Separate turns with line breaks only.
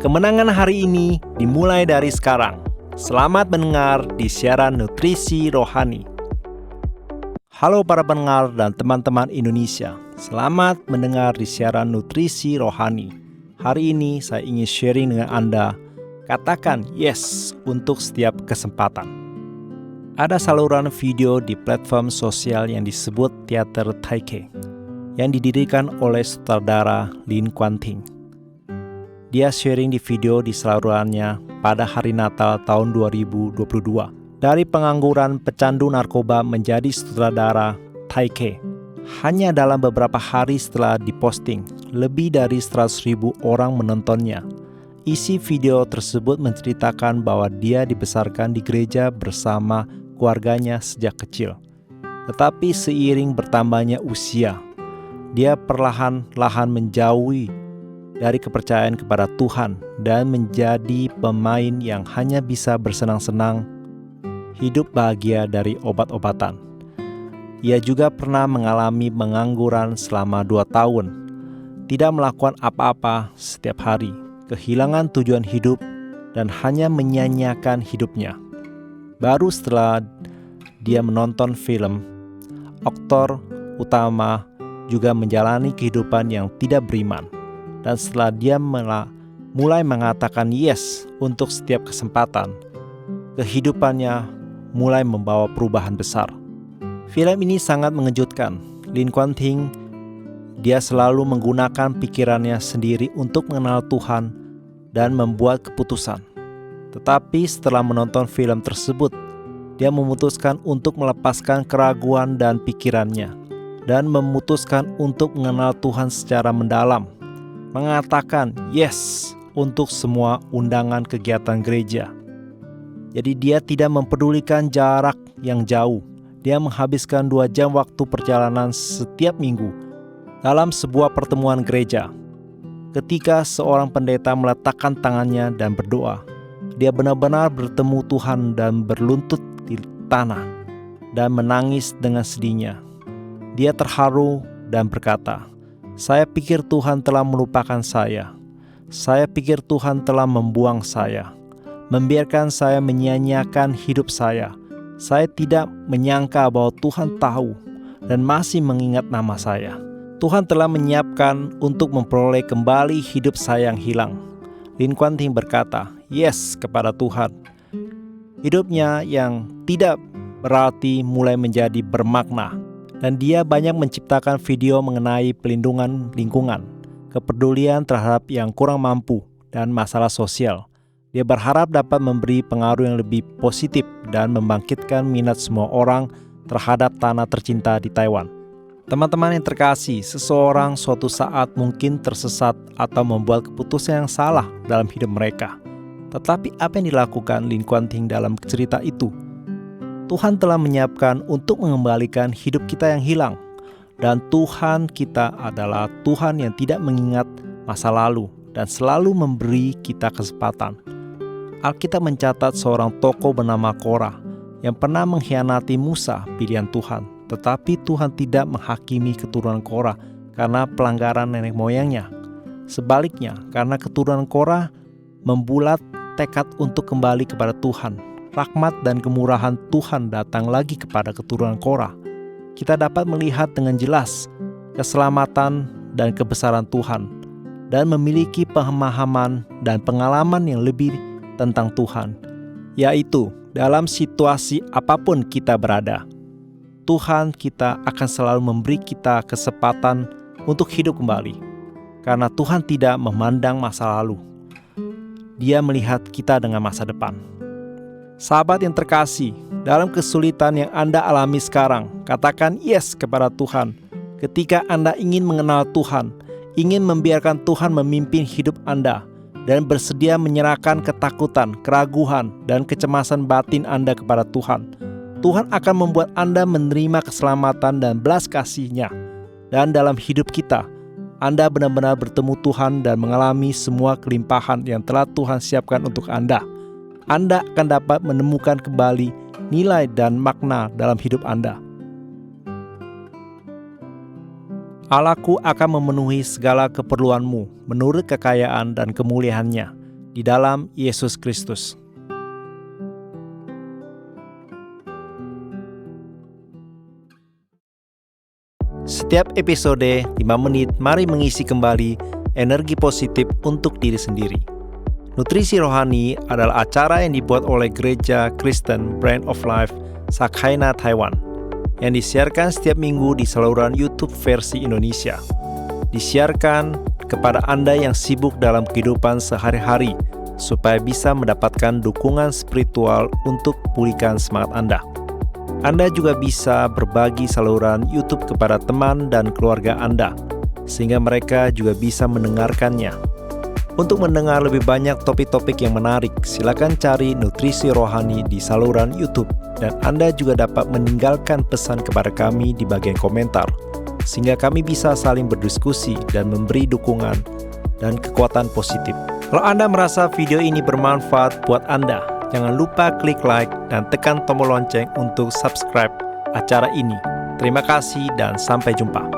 Kemenangan hari ini dimulai dari sekarang. Selamat mendengar di siaran Nutrisi Rohani. Halo para pendengar dan teman-teman Indonesia. Selamat mendengar di siaran Nutrisi Rohani. Hari ini saya ingin sharing dengan Anda. Katakan yes untuk setiap kesempatan. Ada saluran video di platform sosial yang disebut Teater Taike, yang didirikan oleh sutradara Lin Kuan Ting. Dia sharing di video di salurannya pada hari Natal tahun 2022. Dari pengangguran pecandu narkoba menjadi sutradara Taike. Hanya dalam beberapa hari setelah diposting, lebih dari 100.000 orang menontonnya. Isi video tersebut menceritakan bahwa dia dibesarkan di gereja bersama keluarganya sejak kecil. Tetapi seiring bertambahnya usia, dia perlahan-lahan menjauhi dari kepercayaan kepada Tuhan dan menjadi pemain yang hanya bisa bersenang-senang, hidup bahagia dari obat-obatan. Ia juga pernah mengalami pengangguran selama 2 tahun, tidak melakukan apa-apa setiap hari, kehilangan tujuan hidup, dan hanya menyanyiakan hidupnya. Baru setelah dia menonton film, aktor utama juga menjalani kehidupan yang tidak beriman. Dan setelah dia mulai mengatakan yes untuk setiap kesempatan, kehidupannya mulai membawa perubahan besar. Film ini sangat mengejutkan. Lin Kuan Ting, dia selalu menggunakan pikirannya sendiri untuk mengenal Tuhan dan membuat keputusan. Tetapi setelah menonton film tersebut, dia memutuskan untuk melepaskan keraguan dan pikirannya dan memutuskan untuk mengenal Tuhan secara mendalam. Mengatakan yes untuk semua undangan kegiatan gereja. Jadi dia tidak mempedulikan jarak yang jauh. Dia menghabiskan 2 jam waktu perjalanan setiap minggu dalam sebuah pertemuan gereja. Ketika seorang pendeta meletakkan tangannya dan berdoa, dia benar-benar bertemu Tuhan dan berlutut di tanah dan menangis dengan sedihnya. Dia terharu dan berkata, "Saya pikir Tuhan telah melupakan saya. Saya pikir Tuhan telah membuang saya, membiarkan saya menyia-nyiakan hidup saya. Saya tidak menyangka bahwa Tuhan tahu dan masih mengingat nama saya. Tuhan telah menyiapkan untuk memperoleh kembali hidup saya yang hilang." Lin Kuan Ting berkata, yes kepada Tuhan. Hidupnya yang tidak berarti mulai menjadi bermakna. Dan dia banyak menciptakan video mengenai pelindungan lingkungan, kepedulian terhadap yang kurang mampu, dan masalah sosial. Dia berharap dapat memberi pengaruh yang lebih positif dan membangkitkan minat semua orang terhadap tanah tercinta di Taiwan. Teman-teman yang terkasih, seseorang suatu saat mungkin tersesat atau membuat keputusan yang salah dalam hidup mereka. Tetapi apa yang dilakukan Lin Kuan Ting dalam cerita itu? Tuhan telah menyiapkan untuk mengembalikan hidup kita yang hilang. Dan Tuhan kita adalah Tuhan yang tidak mengingat masa lalu dan selalu memberi kita kesempatan. Alkitab mencatat seorang tokoh bernama Korah yang pernah mengkhianati Musa, pilihan Tuhan. Tetapi Tuhan tidak menghakimi keturunan Korah karena pelanggaran nenek moyangnya. Sebaliknya, karena keturunan Korah membulat tekad untuk kembali kepada Tuhan, rahmat dan kemurahan Tuhan datang lagi kepada keturunan Korah. Kita dapat melihat dengan jelas keselamatan dan kebesaran Tuhan dan memiliki pemahaman dan pengalaman yang lebih tentang Tuhan, yaitu dalam situasi apapun kita berada, Tuhan kita akan selalu memberi kita kesempatan untuk hidup kembali. Karena Tuhan tidak memandang masa lalu, Dia melihat kita dengan masa depan. Sahabat yang terkasih, dalam kesulitan yang Anda alami sekarang, katakan yes kepada Tuhan. Ketika Anda ingin mengenal Tuhan, ingin membiarkan Tuhan memimpin hidup Anda, dan bersedia menyerahkan ketakutan, keraguan, dan kecemasan batin Anda kepada Tuhan, Tuhan akan membuat Anda menerima keselamatan dan belas kasih-Nya. Dan dalam hidup kita, Anda benar-benar bertemu Tuhan dan mengalami semua kelimpahan yang telah Tuhan siapkan untuk Anda. Anda akan dapat menemukan kembali nilai dan makna dalam hidup Anda. Allahku akan memenuhi segala keperluanmu menurut kekayaan dan kemuliaannya di dalam Yesus Kristus. Setiap episode 5 menit, mari mengisi kembali energi positif untuk diri sendiri. Nutrisi Rohani adalah acara yang dibuat oleh Gereja Kristen Brand of Life Sakhaina Taiwan, yang disiarkan setiap minggu di saluran YouTube versi Indonesia. Disiarkan kepada Anda yang sibuk dalam kehidupan sehari-hari, supaya bisa mendapatkan dukungan spiritual untuk pulihkan semangat Anda. Anda juga bisa berbagi saluran YouTube kepada teman dan keluarga Anda, sehingga mereka juga bisa mendengarkannya. Untuk mendengar lebih banyak topik-topik yang menarik, silakan cari Nutrisi Rohani di saluran YouTube, dan Anda juga dapat meninggalkan pesan kepada kami di bagian komentar, sehingga kami bisa saling berdiskusi dan memberi dukungan dan kekuatan positif. Kalau Anda merasa video ini bermanfaat buat Anda, jangan lupa klik like dan tekan tombol lonceng untuk subscribe acara ini. Terima kasih dan sampai jumpa.